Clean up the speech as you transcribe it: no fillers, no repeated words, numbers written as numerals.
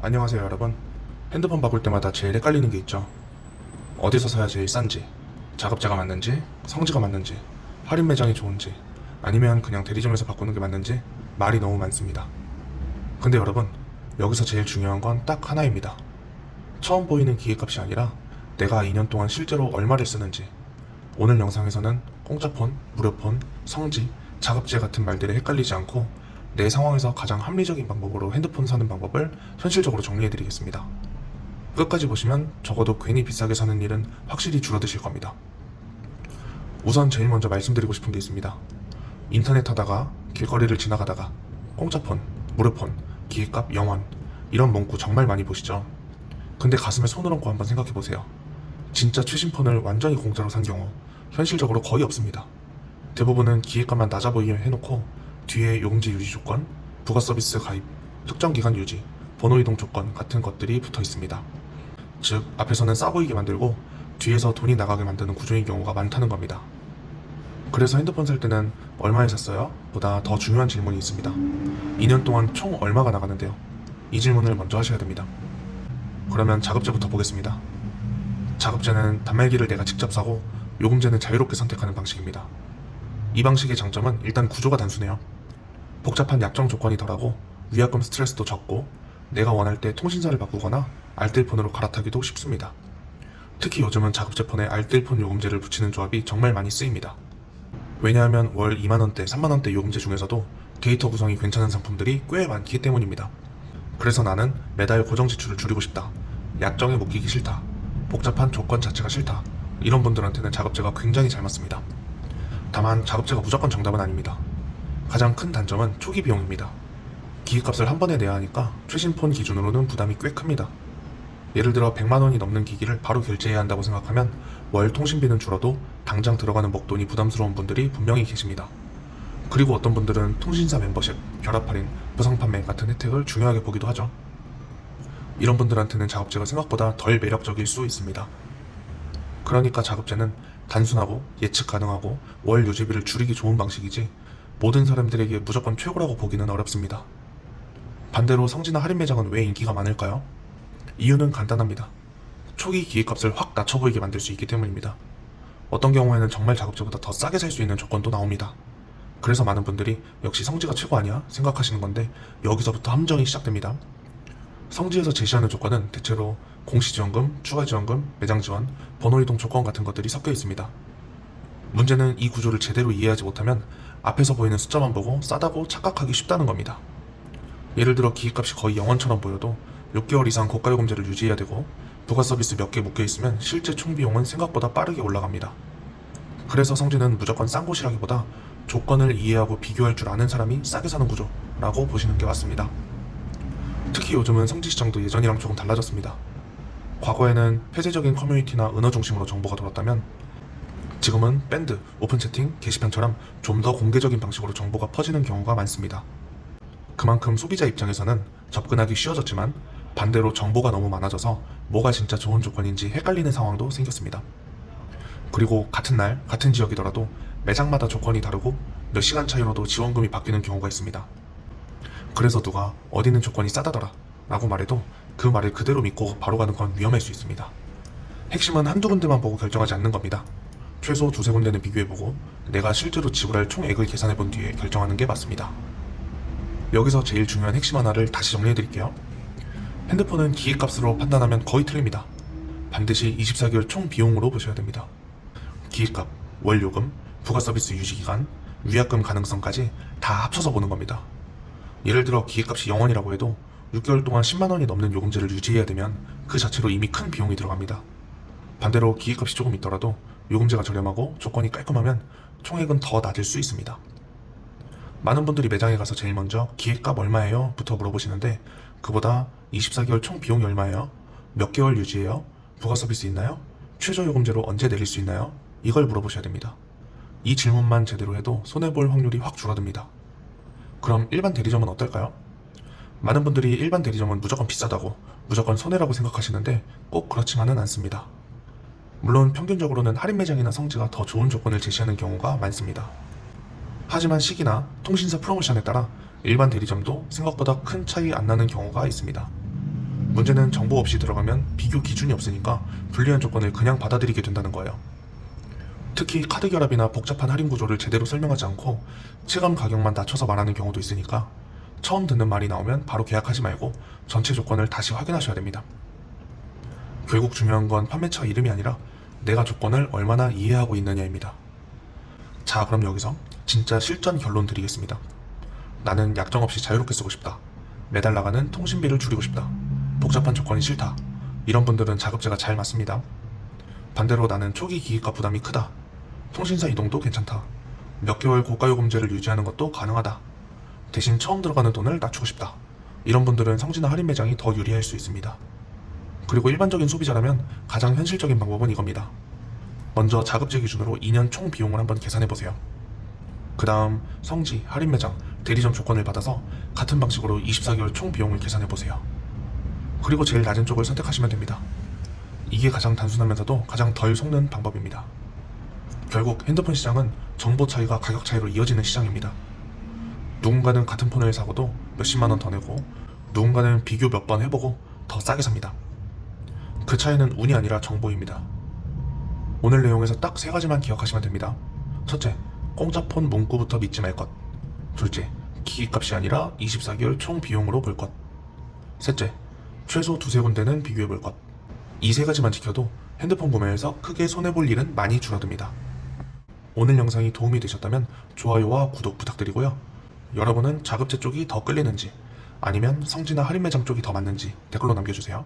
안녕하세요 여러분. 핸드폰 바꿀 때마다 제일 헷갈리는 게 있죠. 어디서 사야 제일 싼지, 작업자가 맞는지, 성지가 맞는지, 할인 매장이 좋은지, 아니면 그냥 대리점에서 바꾸는 게 맞는지 말이 너무 많습니다. 근데 여러분, 여기서 제일 중요한 건 딱 하나입니다. 처음 보이는 기계값이 아니라 내가 2년 동안 실제로 얼마를 쓰는지. 오늘 영상에서는 공짜폰, 무료폰, 성지, 작업재 같은 말들에 헷갈리지 않고 내 상황에서 가장 합리적인 방법으로 핸드폰 사는 방법을 현실적으로 정리해드리겠습니다. 끝까지 보시면 적어도 괜히 비싸게 사는 일은 확실히 줄어드실 겁니다. 우선 제일 먼저 말씀드리고 싶은 게 있습니다. 인터넷 하다가 길거리를 지나가다가 공짜폰, 무료폰, 기계값 0원 이런 문구 정말 많이 보시죠? 근데 가슴에 손을 얹고 한번 생각해보세요. 진짜 최신 폰을 완전히 공짜로 산 경우 현실적으로 거의 없습니다. 대부분은 기계값만 낮아 보이게 해놓고 뒤에 요금제 유지 조건, 부가 서비스 가입, 특정 기간 유지, 번호 이동 조건 같은 것들이 붙어 있습니다. 즉, 앞에서는 싸 보이게 만들고 뒤에서 돈이 나가게 만드는 구조인 경우가 많다는 겁니다. 그래서 핸드폰 살 때는 얼마에 샀어요? 보다 더 중요한 질문이 있습니다. 2년 동안 총 얼마가 나가는데요? 이 질문을 먼저 하셔야 됩니다. 그러면 작업재부터 보겠습니다. 작업재는 단말기를 내가 직접 사고 요금제는 자유롭게 선택하는 방식입니다. 이 방식의 장점은 일단 구조가 단순해요. 복잡한 약정 조건이 덜하고 위약금 스트레스도 적고 내가 원할 때 통신사를 바꾸거나 알뜰폰으로 갈아타기도 쉽습니다. 특히 요즘은 작업제 폰에 알뜰폰 요금제를 붙이는 조합이 정말 많이 쓰입니다. 왜냐하면 월 2만원대, 3만원대 요금제 중에서도 데이터 구성이 괜찮은 상품들이 꽤 많기 때문입니다. 그래서 나는 매달 고정 지출을 줄이고 싶다, 약정에 묶이기 싫다, 복잡한 조건 자체가 싫다, 이런 분들한테는 작업제가 굉장히 잘 맞습니다. 다만 작업제가 무조건 정답은 아닙니다. 가장 큰 단점은 초기 비용입니다. 기기값을 한 번에 내야 하니까 최신 폰 기준으로는 부담이 꽤 큽니다. 예를 들어 100만원이 넘는 기기를 바로 결제해야 한다고 생각하면 월 통신비는 줄어도 당장 들어가는 목돈이 부담스러운 분들이 분명히 계십니다. 그리고 어떤 분들은 통신사 멤버십, 결합 할인, 무상 판매 같은 혜택을 중요하게 보기도 하죠. 이런 분들한테는 작업제가 생각보다 덜 매력적일 수 있습니다. 그러니까 작업제는 단순하고 예측 가능하고 월 유지비를 줄이기 좋은 방식이지 모든 사람들에게 무조건 최고라고 보기는 어렵습니다. 반대로 성지나 할인 매장은 왜 인기가 많을까요? 이유는 간단합니다. 초기 기기값을 확 낮춰 보이게 만들 수 있기 때문입니다. 어떤 경우에는 정말 작업제보다 더 싸게 살 수 있는 조건도 나옵니다. 그래서 많은 분들이 역시 성지가 최고 아니야? 생각하시는 건데 여기서부터 함정이 시작됩니다. 성지에서 제시하는 조건은 대체로 공시지원금, 추가지원금, 매장지원, 번호이동 조건 같은 것들이 섞여 있습니다. 문제는 이 구조를 제대로 이해하지 못하면 앞에서 보이는 숫자만 보고 싸다고 착각하기 쉽다는 겁니다. 예를 들어 기기값이 거의 0원처럼 보여도 6개월 이상 고가요금제를 유지해야 되고 부가 서비스 몇 개 묶여있으면 실제 총비용은 생각보다 빠르게 올라갑니다. 그래서 성지는 무조건 싼 곳이라기보다 조건을 이해하고 비교할 줄 아는 사람이 싸게 사는 구조라고 보시는 게 맞습니다. 특히 요즘은 성지 시장도 예전이랑 조금 달라졌습니다. 과거에는 폐쇄적인 커뮤니티나 은어 중심으로 정보가 돌았다면 지금은 밴드, 오픈 채팅, 게시판처럼 좀 더 공개적인 방식으로 정보가 퍼지는 경우가 많습니다. 그만큼 소비자 입장에서는 접근하기 쉬워졌지만 반대로 정보가 너무 많아져서 뭐가 진짜 좋은 조건인지 헷갈리는 상황도 생겼습니다. 그리고 같은 날, 같은 지역이더라도 매장마다 조건이 다르고 몇 시간 차이로도 지원금이 바뀌는 경우가 있습니다. 그래서 누가 어디는 조건이 싸다더라 라고 말해도 그 말을 그대로 믿고 바로 가는 건 위험할 수 있습니다. 핵심은 한두 군데만 보고 결정하지 않는 겁니다. 최소 두세 군데는 비교해보고 내가 실제로 지불할 총액을 계산해본 뒤에 결정하는 게 맞습니다. 여기서 제일 중요한 핵심 하나를 다시 정리해드릴게요. 핸드폰은 기기값으로 판단하면 거의 틀립니다. 반드시 24개월 총 비용으로 보셔야 됩니다. 기기값, 월요금, 부가서비스 유지기간, 위약금 가능성까지 다 합쳐서 보는 겁니다. 예를 들어 기기값이 0원이라고 해도 6개월 동안 10만원이 넘는 요금제를 유지해야 되면 그 자체로 이미 큰 비용이 들어갑니다. 반대로 기기값이 조금 있더라도 요금제가 저렴하고 조건이 깔끔하면 총액은 더 낮을 수 있습니다. 많은 분들이 매장에 가서 제일 먼저 기계값 얼마예요? 부터 물어보시는데 그보다 24개월 총 비용이 얼마예요? 몇 개월 유지해요? 부가 서비스 있나요? 최저 요금제로 언제 내릴 수 있나요? 이걸 물어보셔야 됩니다. 이 질문만 제대로 해도 손해볼 확률이 확 줄어듭니다. 그럼 일반 대리점은 어떨까요? 많은 분들이 일반 대리점은 무조건 비싸다고, 무조건 손해라고 생각하시는데 꼭 그렇지만은 않습니다. 물론 평균적으로는 할인 매장이나 성지가 더 좋은 조건을 제시하는 경우가 많습니다. 하지만 시기나 통신사 프로모션에 따라 일반 대리점도 생각보다 큰 차이 안 나는 경우가 있습니다. 문제는 정보 없이 들어가면 비교 기준이 없으니까 불리한 조건을 그냥 받아들이게 된다는 거예요. 특히 카드 결합이나 복잡한 할인 구조를 제대로 설명하지 않고 체감 가격만 낮춰서 말하는 경우도 있으니까 처음 듣는 말이 나오면 바로 계약하지 말고 전체 조건을 다시 확인하셔야 됩니다. 결국 중요한 건 판매처 이름이 아니라 내가 조건을 얼마나 이해하고 있느냐입니다. 자, 그럼 여기서 진짜 실전 결론 드리겠습니다. 나는 약정 없이 자유롭게 쓰고 싶다. 매달 나가는 통신비를 줄이고 싶다. 복잡한 조건이 싫다. 이런 분들은 자급제가 잘 맞습니다. 반대로 나는 초기 기기가 부담이 크다. 통신사 이동도 괜찮다. 몇 개월 고가요금제를 유지하는 것도 가능하다. 대신 처음 들어가는 돈을 낮추고 싶다. 이런 분들은 성지나 할인 매장이 더 유리할 수 있습니다. 그리고 일반적인 소비자라면 가장 현실적인 방법은 이겁니다. 먼저 자급제 기준으로 2년 총 비용을 한번 계산해보세요. 그 다음 성지, 할인 매장, 대리점 조건을 받아서 같은 방식으로 24개월 총 비용을 계산해보세요. 그리고 제일 낮은 쪽을 선택하시면 됩니다. 이게 가장 단순하면서도 가장 덜 속는 방법입니다. 결국 핸드폰 시장은 정보 차이가 가격 차이로 이어지는 시장입니다. 누군가는 같은 폰을 사고도 몇십만 원 더 내고 누군가는 비교 몇 번 해보고 더 싸게 삽니다. 그 차이는 운이 아니라 정보입니다. 오늘 내용에서 딱 3가지만 기억하시면 됩니다. 첫째, 공짜폰 문구부터 믿지 말 것. 둘째, 기기값이 아니라 24개월 총 비용으로 볼 것. 셋째, 최소 2-3군데는 비교해 볼 것. 이 3가지만 지켜도 핸드폰 구매에서 크게 손해볼 일은 많이 줄어듭니다. 오늘 영상이 도움이 되셨다면 좋아요와 구독 부탁드리고요. 여러분은 자급제 쪽이 더 끌리는지 아니면 성지나 할인 매장 쪽이 더 맞는지 댓글로 남겨주세요.